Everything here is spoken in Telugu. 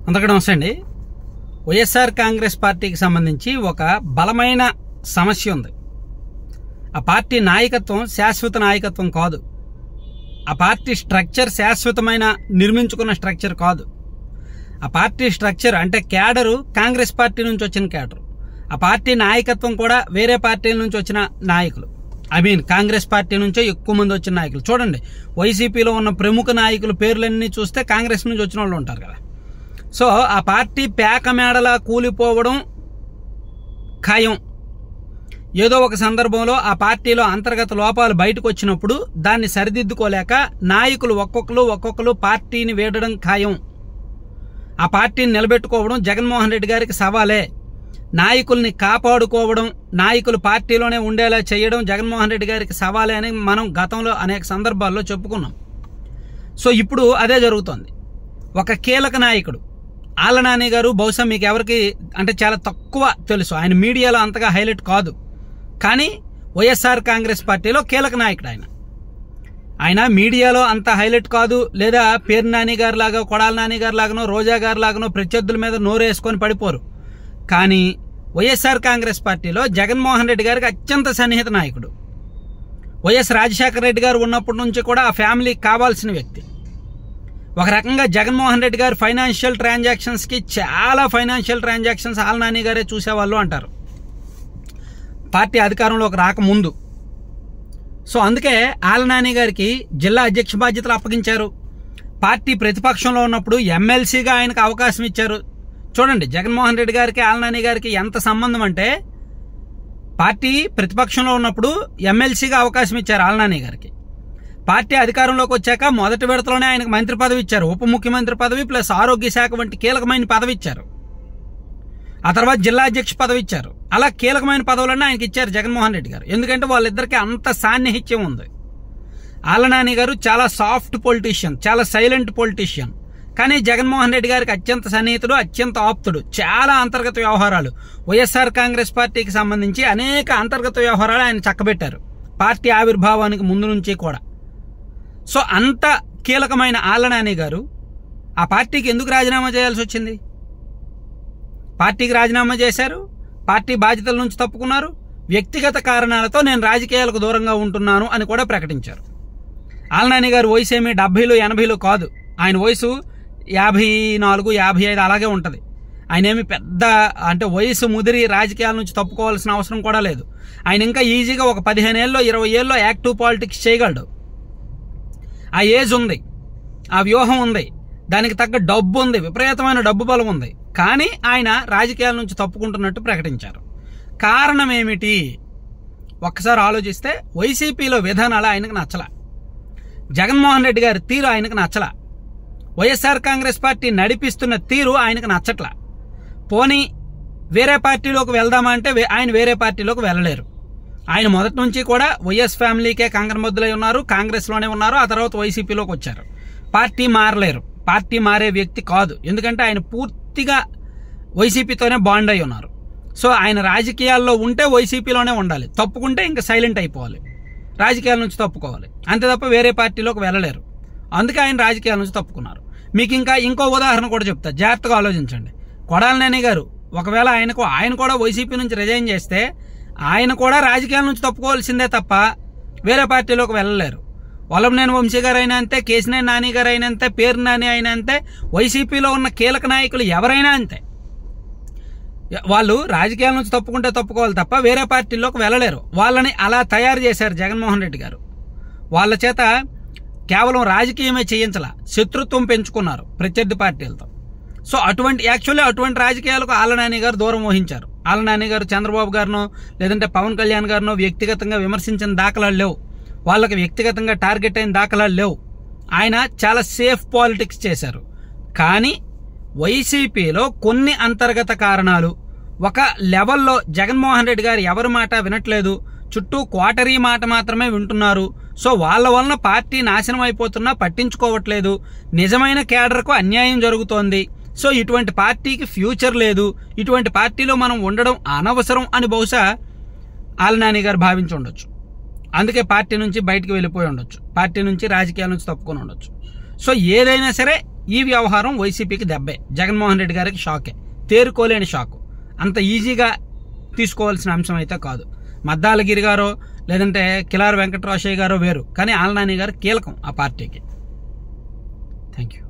అందరికీ నమస్తే అండి. వైఎస్ఆర్ కాంగ్రెస్ పార్టీకి సంబంధించి ఒక బలమైన సమస్య ఉంది. ఆ పార్టీ నాయకత్వం శాశ్వత నాయకత్వం కాదు. ఆ పార్టీ స్ట్రక్చర్ శాశ్వతమైన నిర్మించుకున్న స్ట్రక్చర్ కాదు. ఆ పార్టీ స్ట్రక్చర్ అంటే క్యాడరు కాంగ్రెస్ పార్టీ నుంచి వచ్చిన క్యాడరు. ఆ పార్టీ నాయకత్వం కూడా వేరే పార్టీల నుంచి వచ్చిన నాయకులు. కాంగ్రెస్ పార్టీ నుంచే ఎక్కువ మంది వచ్చిన నాయకులు. చూడండి, వైసీపీలో ఉన్న ప్రముఖ నాయకుల పేర్లన్నీ చూస్తే కాంగ్రెస్ నుంచి వచ్చిన వాళ్ళు ఉంటారు కదా. సో ఆ పార్టీ పేక మేడలా కూలిపోవడం ఖాయం. ఏదో ఒక సందర్భంలో ఆ పార్టీలో అంతర్గత లోపాలు బయటకు వచ్చినప్పుడు దాన్ని సరిదిద్దుకోలేక నాయకులు ఒక్కొక్కరు పార్టీని వీడడం ఖాయం. ఆ పార్టీని నిలబెట్టుకోవడం జగన్మోహన్ రెడ్డి గారికి సవాలే. నాయకుల్ని కాపాడుకోవడం, నాయకులు పార్టీలోనే ఉండేలా చేయడం జగన్మోహన్ రెడ్డి గారికి సవాలే అని మనం గతంలో అనేక సందర్భాల్లో చెప్పుకున్నాం. సో ఇప్పుడు అదే జరుగుతోంది. ఒక కీలక నాయకుడు ఆళ్ల నాని గారు, బహుశా మీకు ఎవరికి అంటే చాలా తక్కువ తెలుసు, ఆయన మీడియాలో అంతగా హైలైట్ కాదు, కానీ వైఎస్ఆర్ కాంగ్రెస్ పార్టీలో కీలక నాయకుడు ఆయన మీడియాలో అంత హైలైట్ కాదు. లేదా పేరు నాని గారి లాగా, కొడాల నాని గారి లాగానో, రోజా గారి లాగానో ప్రత్యర్థుల మీద నోరేసుకొని పడిపోరు. కానీ వైఎస్ఆర్ కాంగ్రెస్ పార్టీలో జగన్మోహన్ రెడ్డి గారికి అత్యంత సన్నిహిత నాయకుడు. వైఎస్ రాజశేఖర రెడ్డి గారు ఉన్నప్పటి నుంచి కూడా ఆ ఫ్యామిలీకి కావాల్సిన వ్యక్తి. ఒక రకంగా జగన్మోహన్ రెడ్డి గారు ఫైనాన్షియల్ ట్రాన్సాక్షన్స్కి చాలా ఫైనాన్షియల్ ట్రాన్సాక్షన్స్ ఆళ్ల నాని గారే చూసేవాళ్ళు అంటారు, పార్టీ అధికారంలోకి రాకముందు. సో అందుకే ఆళ్ల నాని గారికి జిల్లా అధ్యక్ష బాధ్యతలు అప్పగించారు. పార్టీ ప్రతిపక్షంలో ఉన్నప్పుడు ఎమ్మెల్సీగా ఆయనకు అవకాశం ఇచ్చారు. చూడండి, జగన్మోహన్ రెడ్డి గారికి ఆళ్ల నాని గారికి ఎంత సంబంధం అంటే, పార్టీ ప్రతిపక్షంలో ఉన్నప్పుడు ఎమ్మెల్సీగా అవకాశం ఇచ్చారు ఆళ్ల నాని గారికి. పార్టీ అధికారంలోకి వచ్చాక మొదటి విడతలోనే ఆయనకు మంత్రి పదవి ఇచ్చారు, ఉప ముఖ్యమంత్రి పదవి ప్లస్ ఆరోగ్య శాఖ వంటి కీలకమైన పదవి ఇచ్చారు. ఆ తర్వాత జిల్లా అధ్యక్ష పదవి ఇచ్చారు. అలా కీలకమైన పదవులన్నీ ఆయనకి ఇచ్చారు జగన్మోహన్ రెడ్డి గారు. ఎందుకంటే వాళ్ళిద్దరికీ అంత సాన్నిహిత్యం ఉంది. ఆళ్ల నాని గారు చాలా సాఫ్ట్ పొలిటీషియన్, చాలా సైలెంట్ పొలిటీషియన్. కానీ జగన్మోహన్ రెడ్డి గారికి అత్యంత సన్నిహితుడు, అత్యంత ఆప్తుడు. చాలా అంతర్గత వ్యవహారాలు, వైఎస్ఆర్ కాంగ్రెస్ పార్టీకి సంబంధించి అనేక అంతర్గత వ్యవహారాలు ఆయన చక్కబెట్టారు పార్టీ ఆవిర్భావానికి ముందు నుంచి కూడా. సో అంత కీలకమైన ఆళ్ల నాని గారు ఆ పార్టీకి ఎందుకు రాజీనామా చేయాల్సి వచ్చింది? పార్టీకి రాజీనామా చేశారు, పార్టీ బాధ్యతల నుంచి తప్పుకున్నారు, వ్యక్తిగత కారణాలతో నేను రాజకీయాలకు దూరంగా ఉంటున్నాను అని కూడా ప్రకటించారు. ఆళ్ల నాని గారు వయసు ఏమి 70లు 80లు కాదు, ఆయన వయసు 54, 55 అలాగే ఉంటుంది. ఆయన ఏమి పెద్ద అంటే వయసు ముదిరి రాజకీయాల నుంచి తప్పుకోవాల్సిన అవసరం కూడా లేదు. ఆయన ఇంకా ఈజీగా ఒక 15 ఏళ్ళలో 20 ఏళ్ళలో యాక్టివ్ పాలిటిక్స్ చేయగలడు. ఆ ఏజ్ ఉంది, ఆ వ్యూహం ఉంది, దానికి తగ్గ డబ్బు ఉంది, విపరీతమైన డబ్బు బలం ఉంది. కానీ ఆయన రాజకీయాల నుంచి తప్పుకుంటున్నట్టు ప్రకటించారు. కారణం ఏమిటి? ఒక్కసారి ఆలోచిస్తే వైసీపీలో విధానాలు ఆయనకు నచ్చలా, జగన్మోహన్ రెడ్డి గారి తీరు ఆయనకు నచ్చలా, వైఎస్ఆర్ కాంగ్రెస్ పార్టీ నడిపిస్తున్న తీరు ఆయనకు నచ్చట్లా. పోనీ వేరే పార్టీలోకి వెళ్దామా అంటే ఆయన వేరే పార్టీలోకి వెళ్ళలేరు. ఆయన మొదటి నుంచి కూడా వైఎస్ ఫ్యామిలీకే కంకణబద్దులై ఉన్నారు, కాంగ్రెస్లోనే ఉన్నారు. ఆ తర్వాత వైసీపీలోకి వచ్చారు. పార్టీ మారలేరు, పార్టీ మారే వ్యక్తి కాదు. ఎందుకంటే ఆయన పూర్తిగా వైసీపీతోనే బాండ్ అయి ఉన్నారు. సో ఆయన రాజకీయాల్లో ఉంటే వైసీపీలోనే ఉండాలి, తప్పుకుంటే ఇంకా సైలెంట్ అయిపోవాలి, రాజకీయాల నుంచి తప్పుకోవాలి, అంతే తప్ప వేరే పార్టీలోకి వెళ్ళలేరు. అందుకే ఆయన రాజకీయాల నుంచి తప్పుకున్నారు. మీకు ఇంకో ఉదాహరణ కూడా చెప్తా, జాగ్రత్తగా ఆలోచించండి. కొడాల నాని గారు ఒకవేళ ఆయన కూడా వైసీపీ నుంచి రిజైన్ చేస్తే ఆయన కూడా రాజకీయాల నుంచి తప్పుకోవాల్సిందే తప్ప వేరే పార్టీలోకి వెళ్ళలేరు. వల్లభనేని వంశీ గారు అయినా అంతే, కేశినేని నాని గారు అయినా అంతే, పేరు నాని అయినా అంతే, వైసీపీలో ఉన్న కీలక నాయకులు ఎవరైనా అంతే. వాళ్ళు రాజకీయాల నుంచి తప్పుకోవాలి తప్ప వేరే పార్టీలోకి వెళ్ళలేరు. వాళ్ళని అలా తయారు చేశారు జగన్మోహన్ రెడ్డి గారు. వాళ్ళ చేత కేవలం రాజకీయమే చేయించాల, శత్రుత్వం పెంచుకున్నారు ప్రత్యర్థి పార్టీలతో. సో అటువంటి రాజకీయాలకు ఆళ్ల నాని గారు దూరం వహించారు. ఆళ్ల నాని గారు చంద్రబాబు గారినో లేదంటే పవన్ కళ్యాణ్ గారినో వ్యక్తిగతంగా విమర్శించిన దాఖలాలు లేవు, వాళ్ళకి వ్యక్తిగతంగా టార్గెట్ అయిన దాఖలాలు లేవు. ఆయన చాలా సేఫ్ పాలిటిక్స్ చేశారు. కానీ వైసీపీలో కొన్ని అంతర్గత కారణాలు, ఒక లెవెల్లో జగన్మోహన్ రెడ్డి గారు ఎవరి మాట వినట్లేదు, చుట్టూ క్వార్టరీ మాట మాత్రమే వింటున్నారు. సో వాళ్ళ వలన పార్టీ నాశనం అయిపోతున్నా పట్టించుకోవట్లేదు, నిజమైన కేడర్కు అన్యాయం జరుగుతోంది. సో ఇటువంటి పార్టీకి ఫ్యూచర్ లేదు, ఇటువంటి పార్టీలో మనం ఉండడం అనవసరం అని బహుశా ఆళ్ల నాని గారు భావించి ఉండొచ్చు. అందుకే పార్టీ నుంచి బయటికి వెళ్ళిపోయి ఉండొచ్చు, పార్టీ నుంచి రాజకీయాల నుంచి తప్పుకొని ఉండొచ్చు. సో ఏదైనా సరే ఈ వ్యవహారం వైసీపీకి దెబ్బే, జగన్మోహన్ రెడ్డి గారికి షాకే, తేరుకోలేని షాకు. అంత ఈజీగా తీసుకోవాల్సిన అంశం అయితే కాదు. మద్దాలగిరి గారో లేదంటే కిలారి వెంకటరామయ్య గారో వేరు, కానీ ఆళ్ల నాని గారు కీలకం ఆ పార్టీకి. Thank you.